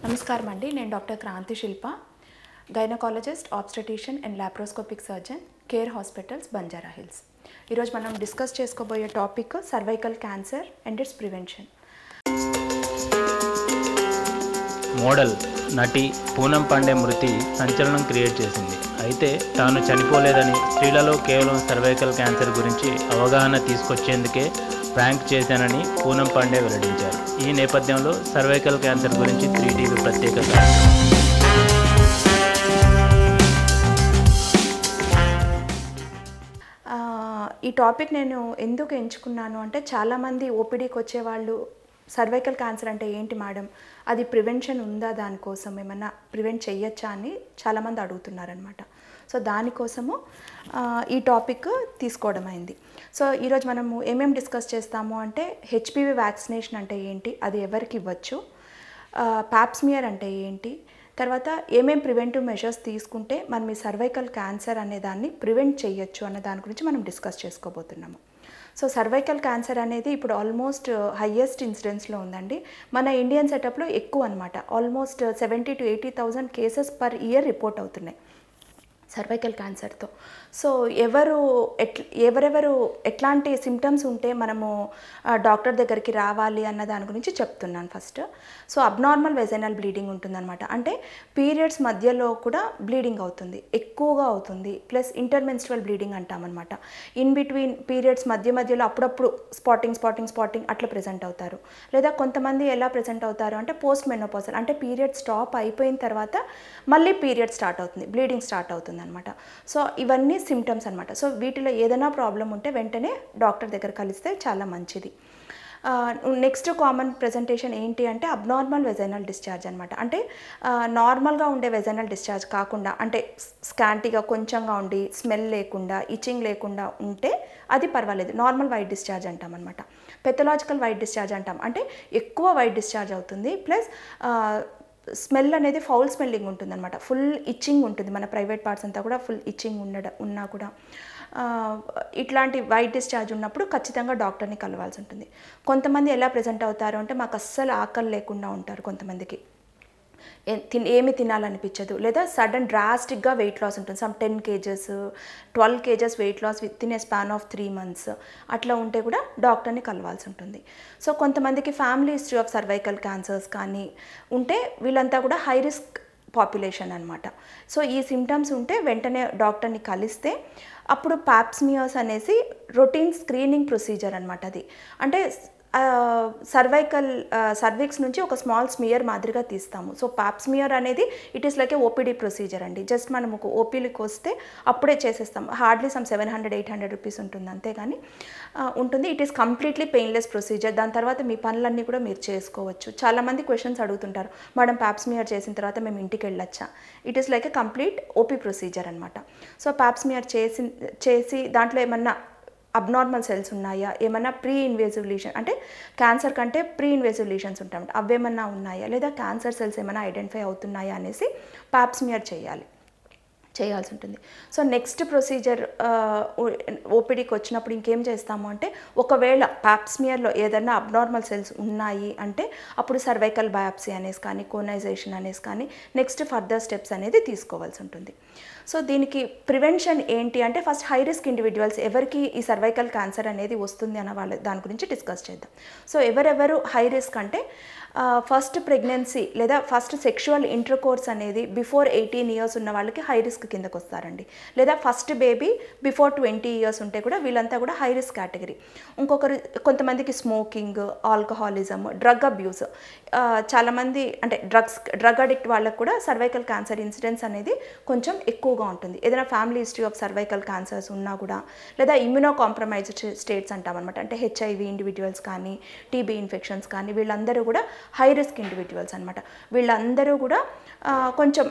నమస్కారం అండి. నేను doctor Kranthi Shilpa, gynaecologist, obstetrician and laparoscopic surgeon, Care Hospitals, Banjara Hills. ఈరోజు మనం డిస్కస్ చేసుకోబోయే topic cervical cancer and its prevention. Model నటి పూనం పాండే మృతి సంచలనం క్రియేట్ చేసింది. అయితే తాను చనిపోలేదని, స్త్రీలలో కేవలం సర్వైకల్ క్యాన్సర్ గురించి అవగాహన తీసుకొచ్చేందుకే ప్రాంక్ చేశానని పూనం పాండే వెల్లడించారు. ఈ నేపథ్యంలో సర్వైకల్ క్యాన్సర్ గురించి 3TV ప్రత్యేక ఈ టాపిక్ నేను ఎందుకు ఎంచుకున్నాను అంటే, చాలామంది ఓపీడీకి వచ్చేవాళ్ళు సర్వైకల్ క్యాన్సర్ అంటే ఏంటి మేడం, అది ప్రివెన్షన్ ఉందా, దానికోసం ఏమన్నా ప్రివెంట్ చేయొచ్చా అని చాలామంది అడుగుతున్నారనమాట. సో దానికోసము ఈ టాపిక్ తీసుకోవడం అయింది. సో ఈరోజు మనము ఏమేమి డిస్కస్ చేస్తాము అంటే, హెచ్పివి వ్యాక్సినేషన్ అంటే ఏంటి, అది ఎవరికి ఇవ్వచ్చు, పాప్స్మియర్ అంటే ఏంటి, తర్వాత ఏమేం ప్రివెంటివ్ మెజర్స్ తీసుకుంటే మనం ఈ సర్వైకల్ క్యాన్సర్ అనే దాన్ని ప్రివెంట్ చేయొచ్చు అనే దాని గురించి మనం డిస్కస్ చేసుకోబోతున్నాము. సో సర్వైకల్ క్యాన్సర్ అనేది ఇప్పుడు ఆల్మోస్ట్ హయ్యెస్ట్ ఇన్సిడెన్స్లో ఉందండి. మన ఇండియన్ సెటప్లో ఎక్కువ అనమాట. Almost 70,000 to 80,000 cases per year report అవుతున్నాయి సర్వైకల్ క్యాన్సర్తో. సో ఎవరెవరు ఎట్లాంటి సిమ్టమ్స్ ఉంటే మనము డాక్టర్ దగ్గరికి రావాలి అన్న దాని గురించి చెప్తున్నాను first. So abnormal vaginal bleeding ఉంటుందన్నమాట. అంటే పీరియడ్స్ మధ్యలో కూడా బ్లీడింగ్ అవుతుంది, ఎక్కువగా అవుతుంది. ప్లస్ ఇంటర్మెన్స్ట్రువల్ బ్లీడింగ్ అంటామన్నమాట. ఇన్ బిట్వీన్ పీరియడ్స్ మధ్యలో అప్పుడప్పుడు స్పాటింగ్ అట్లా ప్రెజెంట్ అవుతారు. లేదా కొంతమంది ఎలా ప్రెజెంట్ అవుతారు అంటే పోస్ట్ మెనోపాజల్, అంటే పీరియడ్ స్టాప్ అయిపోయిన తర్వాత మళ్ళీ పీరియడ్ స్టార్ట్ అవుతుంది, బ్లీడింగ్ స్టార్ట్ అవుతుంది అనమాట. సో ఇవన్నీ సిమ్టమ్స్ అనమాట. సో వీటిలో ఏదైనా ప్రాబ్లం ఉంటే వెంటనే డాక్టర్ దగ్గర కలిస్తే చాలా మంచిది. నెక్స్ట్ కామన్ ప్రెజెంటేషన్ ఏంటి అంటే అబ్నార్మల్ వెజైనల్ డిశ్చార్జ్ అనమాట. అంటే నార్మల్గా ఉండే వెజైనల్ డిశ్చార్జ్ కాకుండా, అంటే స్కాంటీగా కొంచెంగా ఉండి స్మెల్ లేకుండా, ఇచింగ్ లేకుండా ఉంటే అది పర్వాలేదు, నార్మల్ వైట్ డిశ్చార్జ్ అంటాం అనమాట. పెథలాజికల్ వైట్ డిశ్చార్జ్ అంటాం, అంటే ఎక్కువ వైట్ డిశ్చార్జ్ అవుతుంది. ప్లస్ స్మెల్ అనేది ఫౌల్ స్మెల్లింగ్ ఉంటుందన్నమాట. ఫుల్ ఇచ్చింగ్ ఉంటుంది, మన ప్రైవేట్ పార్ట్స్ అంతా కూడా ఫుల్ ఇచ్చింగ్ ఉన్నా కూడా ఇట్లాంటి వైట్ డిశ్చార్జ్ ఉన్నప్పుడు ఖచ్చితంగా డాక్టర్ని కలవాల్సి ఉంటుంది. కొంతమంది ఎలా ప్రెజెంట్ అవుతారు అంటే, మాకు అస్సలు ఆకలి లేకుండా ఉంటారు, కొంతమందికి ఏమి తినాలనిపించదు, లేదా సడన్ డ్రాస్టిక్గా వెయిట్ లాస్ ఉంటుంది. Some 10 kgs 12 kgs weight loss within a span of 3 months అట్లా ఉంటే కూడా డాక్టర్ని కలవాల్సి ఉంటుంది. సో కొంతమందికి family history of cervical cancers కానీ ఉంటే వీళ్ళంతా కూడా హై రిస్క్ పాపులేషన్ అనమాట. సో ఈ సిమ్టమ్స్ ఉంటే వెంటనే డాక్టర్ని కలిస్తే అప్పుడు పాప్స్మియర్స్ అనేసి రొటీన్ స్క్రీనింగ్ ప్రొసీజర్ అనమాట. అది అంటే సర్విక్స్ నుంచి ఒక స్మాల్ స్మియర్ మాదిరిగా తీస్తాము. సో పాప్స్మియర్ అనేది it is like A OPD procedure అండి. జస్ట్ మనం ఒక ఓపీలకు వస్తే అప్పుడే చేసేస్తాం. హార్డ్లీ సమ్ 700-800 రూపీస్ ఉంటుంది, అంతేగాని ఉంటుంది. It is completely painless procedure. దాని తర్వాత మీ పనులన్నీ కూడా మీరు చేసుకోవచ్చు. చాలామంది క్వశ్చన్స్ అడుగుతుంటారు, మేడం పాప్స్మియర్ చేసిన తర్వాత మేము ఇంటికి వెళ్ళొచ్చా. It is like a complete OP procedure అనమాట. సో పాప్స్మియర్ చేసి దాంట్లో ఏమన్నా అబ్నార్మల్ సెల్స్ ఉన్నాయా, ఏమన్నా ప్రీ ఇన్వేజివ్ లీషన్, అంటే క్యాన్సర్ కంటే ప్రీ ఇన్వేజివ్ లీషన్స్ ఉంటాయి, అవేమన్నా ఉన్నాయా, లేదా క్యాన్సర్ సెల్స్ ఏమైనా ఐడెంటిఫై అవుతున్నాయా అనేసి పాప్స్మియర్ చేయాల్సి ఉంటుంది. సో నెక్స్ట్ ప్రొసీజర్ ఓపీడీకి వచ్చినప్పుడు ఇంకేం చేస్తాము అంటే, ఒకవేళ పాప్స్మియర్లో ఏదైనా అబ్నార్మల్ సెల్స్ ఉన్నాయి అంటే అప్పుడు సర్వైకల్ బయాప్సీ అనేసి కానీ, కోనైజేషన్ అనేసి కానీ నెక్స్ట్ ఫర్దర్ స్టెప్స్ అనేది తీసుకోవాల్సి ఉంటుంది. సో దీనికి ప్రివెన్షన్ ఏంటి అంటే, ఫస్ట్ హై రిస్క్ ఇండివిజువల్స్ ఎవరికి ఈ సర్వైకల్ క్యాన్సర్ అనేది వస్తుంది అన్న వాళ్ళ దాని గురించి డిస్కస్ చేద్దాం. సో ఎవరెవరు హై రిస్క్ అంటే, ఫస్ట్ ప్రెగ్నెన్సీ లేదా ఫస్ట్ సెక్షువల్ ఇంటర్కోర్స్ అనేది బిఫోర్ 18 years ఉన్న వాళ్ళకి హై రిస్క్ కిందకు వస్తారండి. లేదా ఫస్ట్ బేబీ బిఫోర్ 20 years ఉంటే కూడా వీళ్ళంతా కూడా హై రిస్క్ కేటగిరీ. కొంతమందికి స్మోకింగ్, ఆల్కహాలిజం, డ్రగ్ అబ్యూస్, చాలామంది అంటే డ్రగ్ అడిక్ట్ వాళ్ళకు కూడా సర్వైకల్ క్యాన్సర్ ఇన్సిడెన్స్ అనేది కొంచెం ఎక్కువగా ఉంటుంది. ఏదైనా family history of cervical cancers ఉన్నా కూడా, లేదా ఇమ్యూనో కాంప్రమైజ్డ్ స్టేట్స్ అంటామన్నమాట. అంటే హెచ్ఐవి ఇండివిజువల్స్ కానీ, టీబీ ఇన్ఫెక్షన్స్ కానీ, వీళ్ళందరూ కూడా హై రిస్క్ ఇండివిజువల్స్ అనమాట. వీళ్ళందరూ కూడా కొంచెం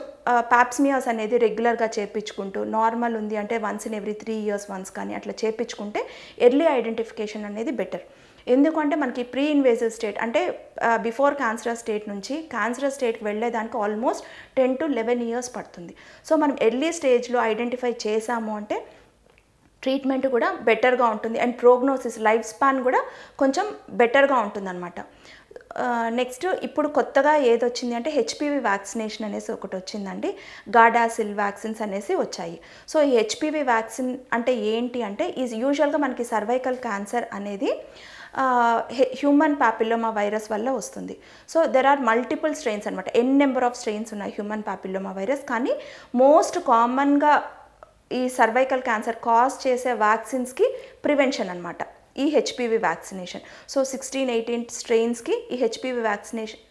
పాప్స్మియర్స్ అనేది రెగ్యులర్గా చేయించుకుంటూ, నార్మల్ ఉంది అంటే once in every 3 years once కానీ అట్లా చేయించుకుంటే ఎర్లీ ఐడెంటిఫికేషన్ అనేది బెటర్. ఎందుకంటే మనకి ప్రీ ఇన్వేజివ్ స్టేట్ అంటే బిఫోర్ క్యాన్సరస్ స్టేట్ నుంచి క్యాన్సరస్ స్టేట్కి వెళ్ళేదానికి ఆల్మోస్ట్ 10 to 11 years పడుతుంది. సో మనం ఎర్లీ స్టేజ్లో ఐడెంటిఫై చేసాము అంటే ట్రీట్మెంట్ కూడా బెటర్గా ఉంటుంది, అండ్ ప్రోగ్నోసిస్, లైఫ్ స్పాన్ కూడా కొంచెం బెటర్గా ఉంటుందన్నమాట. నెక్స్ట్ ఇప్పుడు కొత్తగా ఏది వచ్చింది అంటే హెచ్పివి వ్యాక్సినేషన్ అనేసి ఒకటి వచ్చిందండి. గాడాసిల్ వ్యాక్సిన్స్ అనేసి వచ్చాయి. సో ఈ హెచ్పివి వ్యాక్సిన్ అంటే ఏంటి అంటే యూజువల్గా మనకి సర్వైకల్ క్యాన్సర్ అనేది హ్యూమన్ పాపిల్లోమా వైరస్ వల్ల వస్తుంది. So there are multiple strains అనమాట. నెంబర్ ఆఫ్ స్ట్రెయిన్స్ ఉన్నాయి హ్యూమన్ పాపిల్లోమా వైరస్. కానీ మోస్ట్ కామన్గా ఈ సర్వైకల్ క్యాన్సర్ కాజ్ చేసే వ్యాక్సిన్స్కి ప్రివెన్షన్ అనమాట ఈ హెచ్పివి వ్యాక్సినేషన్. సో 16-18 స్ట్రెయిన్స్కి ఈ హెచ్పివి వ్యాక్సినేషన్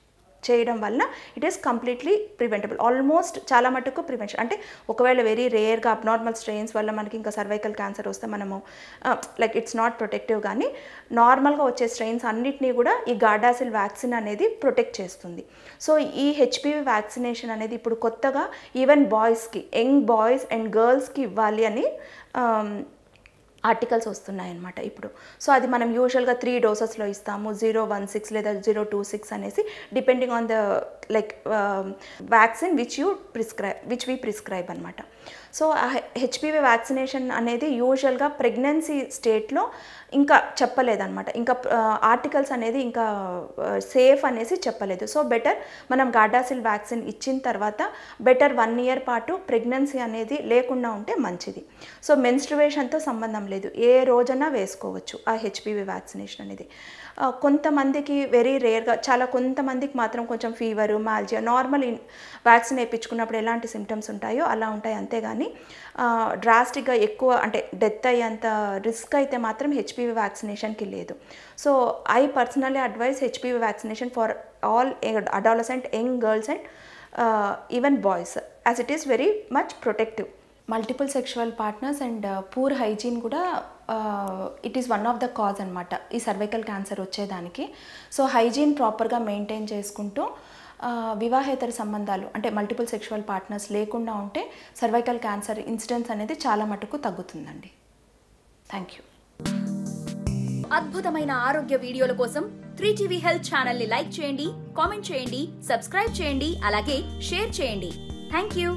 చేయడం వల్ల it is completely preventable. Almost చాలా మటుకు ప్రివెన్షన్. అంటే ఒకవేళ వెరీ రేర్గా అబ్నార్మల్ స్ట్రెయిన్స్ వల్ల మనకి ఇంకా సర్వైకల్ క్యాన్సర్ వస్తే మనము లైక్ ఇట్స్ నాట్ ప్రొటెక్టివ్, కానీ నార్మల్గా వచ్చే స్ట్రెయిన్స్ అన్నిటినీ కూడా ఈ గాడాసిల్ వ్యాక్సిన్ అనేది ప్రొటెక్ట్ చేస్తుంది. సో ఈ హెచ్పివి వ్యాక్సినేషన్ అనేది ఇప్పుడు కొత్తగా ఈవెన్ బాయ్స్కి, యంగ్ బాయ్స్ అండ్ గర్ల్స్కి ఇవ్వాలి అని ఆర్టికల్స్ వస్తున్నాయన్నమాట ఇప్పుడు. సో అది మనం యూజువల్గా 3 డోసెస్లో ఇస్తాము, 016 లేదా 026 అనేసి, depending on the like vaccine which we prescribe అనమాట. సో హెచ్పివి వ్యాక్సినేషన్ అనేది యూజువల్గా ప్రెగ్నెన్సీ స్టేట్లో ఇంకా చెప్పలేదన్నమాట. ఇంకా ఆర్టికల్స్ అనేది ఇంకా సేఫ్ అనేసి చెప్పలేదు. సో బెటర్ మనం గాడాసిల్ వ్యాక్సిన్ ఇచ్చిన తర్వాత బెటర్ 1 year పాటు ప్రెగ్నెన్సీ అనేది లేకుండా ఉంటే మంచిది. సో మెన్స్ట్రువేషన్తో సంబంధం లేదు, ఏ రోజైనా వేసుకోవచ్చు ఆ హెచ్పివి వ్యాక్సినేషన్ అనేది. కొంతమందికి వెరీ రేర్గా, చాలా కొంతమందికి మాత్రం కొంచెం ఫీవరు, మాల్జియా, నార్మల్ వ్యాక్సిన్ వేయించుకున్నప్పుడు ఎలాంటి సిమ్టమ్స్ ఉంటాయో అలా ఉంటాయి, అంతేగాని డ్రాస్టిక్గా ఎక్కువ అంటే డెత్ అయ్యేంత రిస్క్ అయితే మాత్రం హెచ్పివి వ్యాక్సినేషన్కి లేదు. So I personally advise HPV vaccination for all adolescent, young girls and even boys, as it is very much protective. Multiple sexual partners and poor hygiene కూడా it is one of the cause అనమాట ఈ cervical cancer వచ్చేదానికి. So hygiene ప్రాపర్గా maintain చేసుకుంటూ వివాహేతర సంబంధాలు అంటే multiple sexual partners లేకుండా ఉంటే సర్వైకల్ క్యాన్సర్ ఇన్సిడెన్స్ అనేది చాలా మటుకు తగ్గుతుందండి. Thank you. అద్భుతమైన ఆరోగ్య వీడియోల కోసం 3TV హెల్త్ ఛానల్ని లైక్ చేయండి, కామెంట్ చేయండి, సబ్స్క్రైబ్ చేయండి, అలాగే షేర్ చేయండి. Thank you.